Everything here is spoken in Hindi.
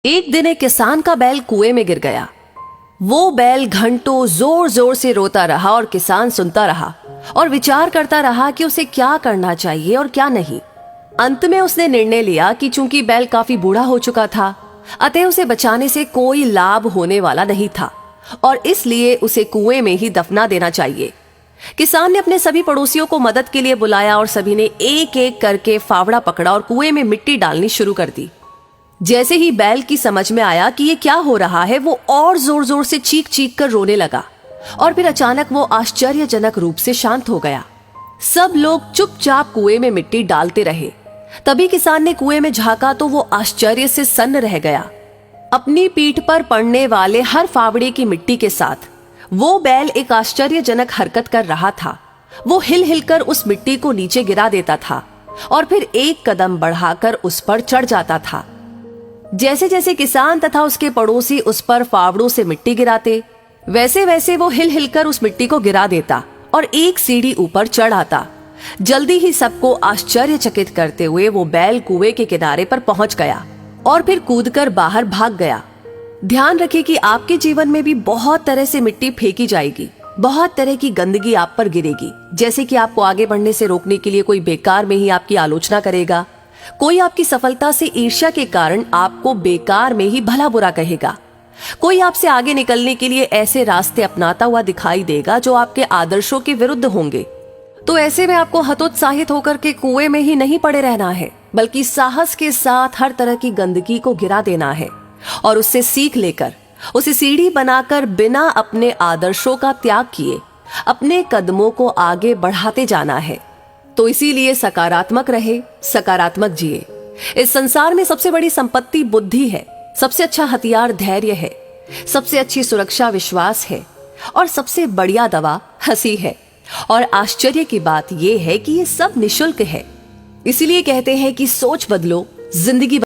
एक दिन एक किसान का बैल कुएं में गिर गया। वो बैल घंटों जोर जोर से रोता रहा और किसान सुनता रहा और विचार करता रहा कि उसे क्या करना चाहिए और क्या नहीं। अंत में उसने निर्णय लिया कि चूंकि बैल काफी बूढ़ा हो चुका था, अतः उसे बचाने से कोई लाभ होने वाला नहीं था और इसलिए उसे कुएं में ही दफना देना चाहिए। किसान ने अपने सभी पड़ोसियों को मदद के लिए बुलाया और सभी ने एक एक करके फावड़ा पकड़ा और कुएं में मिट्टी डालनी शुरू कर दी। जैसे ही बैल की समझ में आया कि ये क्या हो रहा है, वो और जोर जोर से चीख चीख कर रोने लगा और फिर अचानक वो आश्चर्यजनक रूप से शांत हो गया। सब लोग चुपचाप कुएं में मिट्टी डालते रहे। तभी किसान ने कुएं में झांका तो वो आश्चर्य से सन्न रह गया। अपनी पीठ पर पड़ने वाले हर फावड़े की मिट्टी के साथ वो बैल एक आश्चर्यजनक हरकत कर रहा था। वो हिल हिलकर उस मिट्टी को नीचे गिरा देता था और फिर एक कदम बढ़ाकर उस पर चढ़ जाता था। जैसे जैसे किसान तथा उसके पड़ोसी उस पर फावड़ों से मिट्टी गिराते, वैसे वैसे वो हिल हिलकर उस मिट्टी को गिरा देता और एक सीढ़ी ऊपर चढ़ आता। जल्दी ही सबको आश्चर्यचकित करते हुए वो बैल कुएं के किनारे पर पहुंच गया और फिर कूदकर बाहर भाग गया। ध्यान रखें कि आपके जीवन में भी बहुत तरह से मिट्टी फेंकी जाएगी, बहुत तरह की गंदगी आप पर गिरेगी। जैसे कि आपको आगे बढ़ने से रोकने के लिए कोई बेकार में ही आपकी आलोचना करेगा, कोई आपकी सफलता से ईर्ष्या के कारण आपको बेकार में ही भला बुरा कहेगा, कोई आपसे आगे निकलने के लिए ऐसे रास्ते अपनाता हुआ दिखाई देगा जो आपके आदर्शों के विरुद्ध होंगे। तो ऐसे में आपको हतोत्साहित होकर के कुएं में ही नहीं पड़े रहना है, बल्कि साहस के साथ हर तरह की गंदगी को गिरा देना है और उससे सीख लेकर उसे सीढ़ी बनाकर बिना अपने आदर्शों का त्याग किए अपने कदमों को आगे बढ़ाते जाना है। तो इसीलिए सकारात्मक रहे, सकारात्मक जिए। इस संसार में सबसे बड़ी संपत्ति बुद्धि है, सबसे अच्छा हथियार धैर्य है, सबसे अच्छी सुरक्षा विश्वास है और सबसे बढ़िया दवा हंसी है। और आश्चर्य की बात यह है कि ये सब निशुल्क है। इसीलिए कहते हैं कि सोच बदलो, जिंदगी